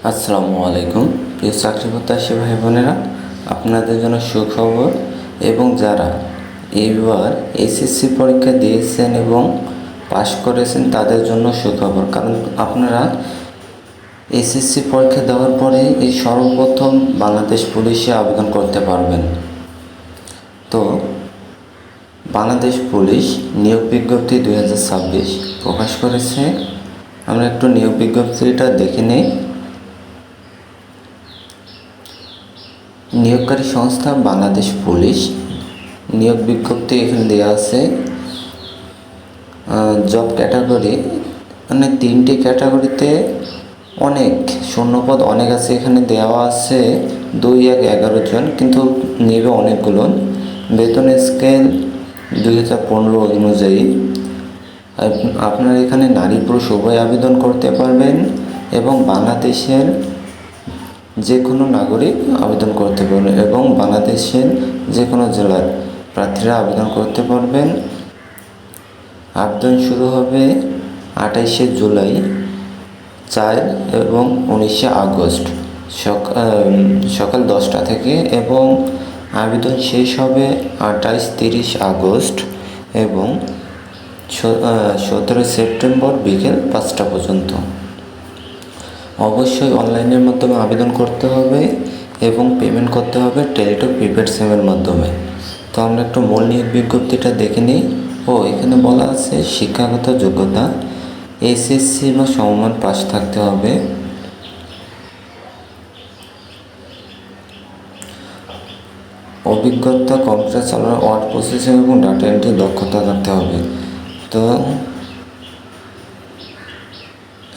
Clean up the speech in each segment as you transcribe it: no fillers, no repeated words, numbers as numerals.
আসসালামু আলাইকুম প্রিয় চাকরি প্রত্যাশী ভাই বোনেরা, আপনাদের জন্য সুখবর। এবং যারা এইবার এসএসসি পরীক্ষা দিয়েছেন এবং পাশ করেছেন তাদের জন্য সুখবর, কারণ আপনারা এসএসসি পরীক্ষা দেওয়ার পরে এই সর্বপ্রথম বাংলাদেশ পুলিশে আবেদন করতে পারবেন। তো বাংলাদেশ পুলিশ নিয়োগ বিজ্ঞপ্তি 2026 প্রকাশ করেছে। আমরা একটু নিয়োগ বিজ্ঞপ্তিটা দেখে নেই। নিয়োগকারী সংস্থা বাংলাদেশ পুলিশ। নিয়োগ বিজ্ঞপ্তি এখানে দেওয়া আছে। জব ক্যাটাগরি মানে 3টি ক্যাটাগরিতে অনেক শূন্যপদ অনেক আছে। এখানে দেওয়া আছে 2-11 জন, কিন্তু নেবে অনেকগুলো। বেতন স্কেল 2015 অনুযায়ী আপনারা এখানে নারী পুরুষ উভয় আবেদন করতে পারবেন এবং বাংলাদেশের যে কোনো নাগরিক আবেদন করতে পারবেন এবং বাংলাদেশের যে কোনো জেলার প্রার্থীরা আবেদন করতে পারবেন। আবেদন শুরু হবে 28শে জুলাই, 4 এবং 19শে আগস্ট সকাল 10টা থেকে, এবং আবেদন শেষ হবে 28-30 আগস্ট এবং 17 সেপ্টেম্বর বিকেল 5টা পর্যন্ত। অবশ্যই অনলাইনের মাধ্যমে আবেদন করতে হবে এবং পেমেন্ট করতে হবে টেলিটক প্রিপেড সিমের মাধ্যমে। তো আমরা একটু মূল নিয়োগ বিজ্ঞপ্তিটা দেখে নিই। এখানে বলা আছে শিক্ষাগত যোগ্যতা এসএসসি বা সমমান পাস থাকতে হবে। অভিজ্ঞতা কম্পিউটার চালানো, ওয়ার্ড প্রসেসিং এবং ডাটা এন্ট্রি দক্ষতা থাকতে হবে। তো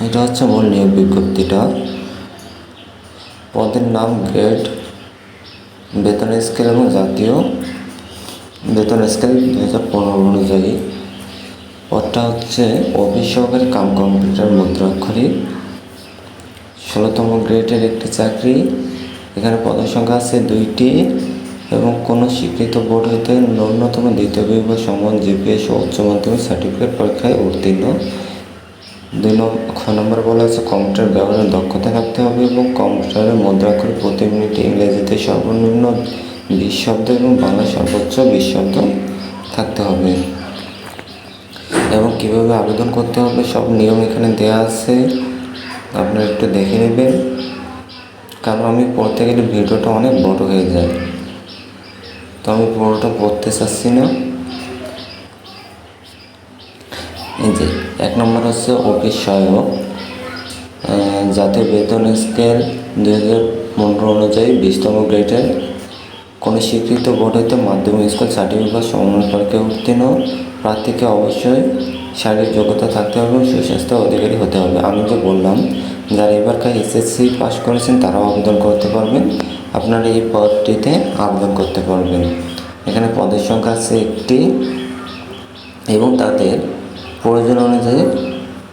এটা হচ্ছে মূল নিয়োগ বিজ্ঞপ্তিটা। পদের নাম, গ্রেড, বেতন স্কেল এবং জাতীয় বেতন স্কেল 2015 অনুযায়ী। পদটা হচ্ছে অফিস সহকারী কাম কম্পিউটার মুদ্রাক্ষরিক, 16তম গ্রেডের একটি চাকরি। এখানে পদের সংখ্যা আছে 2টি এবং কোনো স্বীকৃত বোর্ড হইতে ন্যূনতম দ্বিতীয় বিভাগ সমান জিপিএস ও উচ্চ মাধ্যমিক সার্টিফিকেট পরীক্ষায় উত্তীর্ণ। 2 নম্বর বলা আছে কম্পিউটার ব্যবহারের দক্ষতা থাকতে হবে এবং কম্পিউটারের মুদ্রাক্ষর প্রতি মিনিটে ইংরেজিতে সর্বনিম্ন 20 শব্দ এবং বাংলা সর্বোচ্চ 20 শব্দ থাকতে হবে। এবং কিভাবে আবেদন করতে হবে সব নিয়ম এখানে দেওয়া আছে, আপনারা একটু দেখে নেবেন, কারণ আমি পড়তে গেলে ভিডিওটা অনেক বড় হয়ে যায়, তো আমি পুরোটা পড়তে চাচ্ছি না। এই যে 1 নম্বর হচ্ছে অফিস সহায়ক, জাতীয় বেতন স্কেল 2015 অনুযায়ী 20তম গ্রেডের, কোনো স্বীকৃত বোর্ড হইতে মাধ্যমিক স্কুল সার্টিফিকেট বা সমমান পরীক্ষায় উত্তীর্ণ প্রার্থীকে অবশ্যই শারীরিক যোগ্যতা থাকতে হবে এবং সুস্বাস্থ্য অধিকারী হতে হবে। আমি যে বললাম, যারা এবারকার এসএসসি পাস করেছেন তারাও আবেদন করতে পারবেন। আপনারা এই পদটিতে আবেদন করতে পারবেন। এখানে পদের সংখ্যা আছে 1টি এবং তাদের প্রয়োজন অনুযায়ী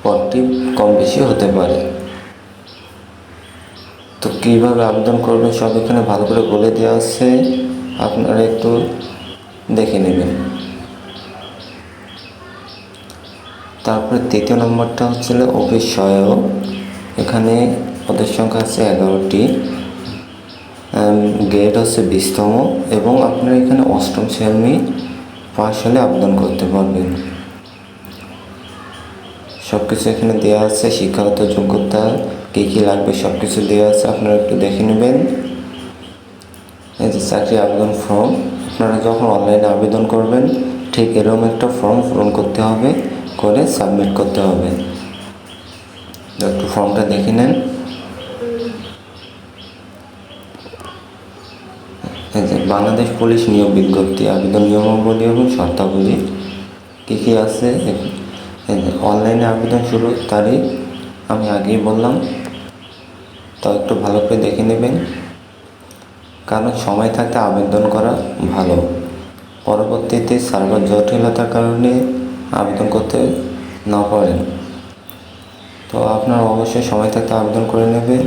পদটি কম বেশি হতে পারে। তো কীভাবে আবেদন করবেন সব এখানে ভালো করে বলে দেওয়া আছে, আপনারা একটু দেখে নেবেন। তারপরে 3য় নম্বরটা হচ্ছে অফিস সহায়ক। এখানে পদের সংখ্যা আছে 11টি, গ্রেড হচ্ছে 20তম এবং আপনারা এখানে 8ম শ্রেণী পাস হলে আবেদন করতে পারবেন। সব কিছু এখানে দেওয়া আছে, শিক্ষাগত যোগ্যতা কী কী লাগবে সব কিছু দেওয়া আছে, আপনারা একটু দেখে নেবেন। এই যে চাকরি আবেদন ফর্ম, আপনারা যখন অনলাইনে আবেদন করবেন ঠিক এরকম একটা ফর্ম পূরণ করতে হবে, করে সাবমিট করতে হবে। একটু ফর্মটা দেখে নেন। এই যে বাংলাদেশ পুলিশ নিয়োগ বিজ্ঞপ্তি, আবেদন নিয়মাবলী এবং শর্তাবলী কী কী আছে। অনলাইনে আবেদন শুরুর তারিখ আমি আগেই বললাম, তাও একটু ভালো করে দেখে নেবেন, কারণ সময় থাকতে আবেদন করা ভালো। পরবর্তীতে সার্ভার জটিলতার কারণে আবেদন করতে না পারেন, তো আপনারা অবশ্যই সময় থাকতে আবেদন করে নেবেন।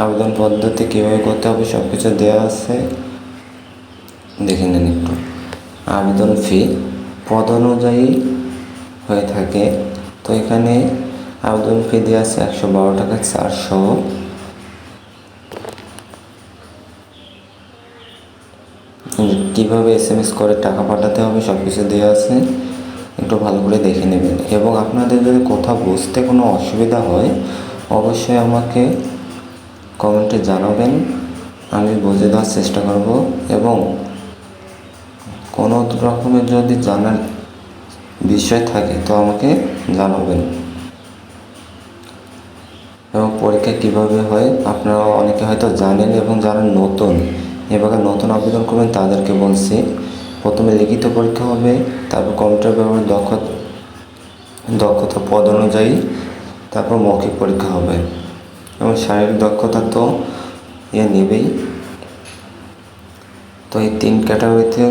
আবেদন পদ্ধতি কীভাবে করতে হবে সব কিছু দেওয়া আছে, দেখে নেন একটু। আবেদন ফি পদ অনুযায়ী হয়ে থাকে, তো এখানে আবেদন ফি দেওয়া আছে 112 টাকা 400 কীভাবে SMS করে টাকা পাঠাতে হবে সব কিছু দেওয়া আছে, একটু ভালো করে দেখে নেবেন। এবং আপনাদের যদি কোথাও বুঝতে কোনো অসুবিধা হয় অবশ্যই আমাকে কমেন্টে জানাবেন, আমি বুঝে দেওয়ার চেষ্টা করব। এবং কোনো রকমের যদি জানার বিষয় থাকে তো আমাকে জানাবেন। এবং পরীক্ষা কীভাবে হয় আপনারা অনেকে হয়তো জানেন, এবং যারা নতুন এভাবে নতুন আবেদন করবেন তাদেরকে বলছি, প্রথমে লিখিত পরীক্ষা হবে, তারপর কম্পিউটার ব্যবহার দক্ষতা পদ অনুযায়ী তারপর মৌখিক পরীক্ষা হবে। এবং শারীরিক দক্ষতা তো নেবেই। তো এই 3 ক্যাটাগরিতে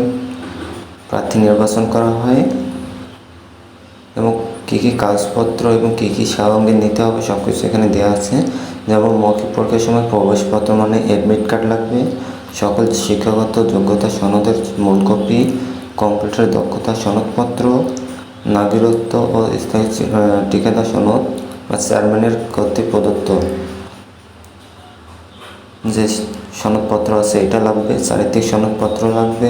প্রার্থী নির্বাচন করা হয়। এবং কী কী কাগজপত্র এবং কী কী সামগ্রী নিতে হবে সব কিছু এখানে দেওয়া আছে। যেমন মৌখিক পরীক্ষার সময় প্রবেশপত্র মানে অ্যাডমিট কার্ড লাগবে, সকল শিক্ষাগত যোগ্যতা সনদের মূল কপি, কম্পিউটার দক্ষতা সনদপত্র, নাগরিকত্ব ও স্থায়ী ঠিকাদার সনদ বা চেয়ারম্যানের কর্তৃক প্রদত্ত যে সনদপত্র আছে এটা লাগবে, চারিত্রিক সনদপত্র লাগবে,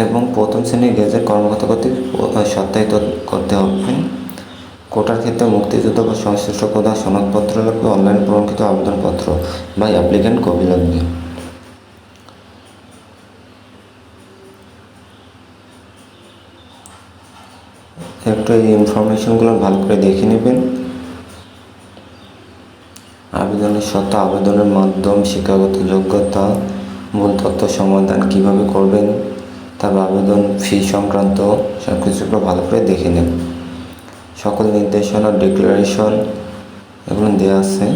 এবং প্রথম শ্রেণীর গেজেট কর্মকর্তা কর্তৃক সত্যায়িত করতে হবে। কোটার ক্ষেত্রে মুক্তিযুদ্ধ বা সংশ্লিষ্ট কোটার সনদপত্র লাগবে, অনলাইন প্রমাণিত আবেদনপত্র বা অ্যাপ্লিক্যান্ট কপি লাগবে। একটু এই ইনফরমেশনগুলো ভালো করে দেখে নেবেন। আবেদনের শর্ত, আবেদনের মাধ্যম, শিক্ষাগত যোগ্যতা, মূল তথ্য সমাধান কীভাবে করবেন, তারপর আবেদন ফি সংক্রান্ত সব কিছুগুলো ভালো করে দেখে নেন। সকল নির্দেশনা, ডিক্লারেশন এগুলো দেওয়া আছে।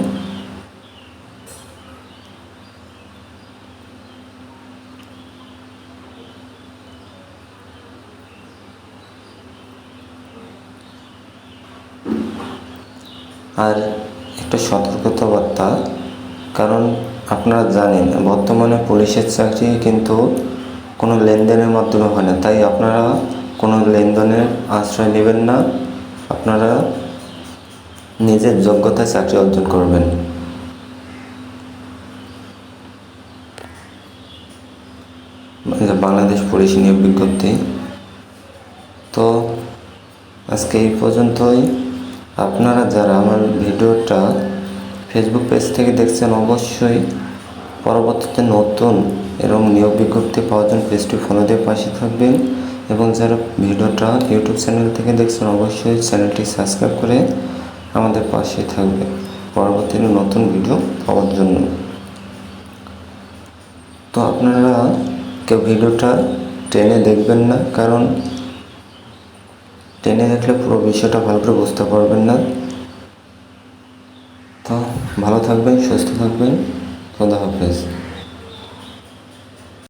আর একটা সতর্কতা বার্তা, কারণ আপনারা জানেন বর্তমানে পুলিশের চাকরি কিন্তু কোনো লেনদেনের মাধ্যমে হয় না, তাই আপনারা কোনো লেনদেনের আশ্রয় নেবেন না, আপনারা নিজের যোগ্যতায় চাকরি অর্জন করবেন। বাংলাদেশ পুলিশ নিয়োগ বিজ্ঞপ্তি। তো আজকে এই পর্যন্তই। আপনারা যারা আমার ভিডিওটা ফেসবুক পেজ থেকে দেখছেন অবশ্যই পরবর্তীতে নতুন এরকম নিয়োগ বিজ্ঞপ্তি পাওয়ার জন্য পেজটি ফলো দিয়ে পাশে থাকবেন। এবং যারা ভিডিওটা ইউটিউব চ্যানেল থেকে দেখছেন অবশ্যই চ্যানেলটি সাবস্ক্রাইব করে আমাদের পাশে থাকবে পরবর্তীতে নতুন ভিডিও পাওয়ার জন্য। তো আপনারা কেউ ভিডিওটা টেনে দেখবেন না, কারণ টেনে দেখলে পুরো বিষয়টা ভালো করে বুঝতে পারবেন না। তো ভালো থাকবেন, সুস্থ থাকবেন, খোদা হাফেজ।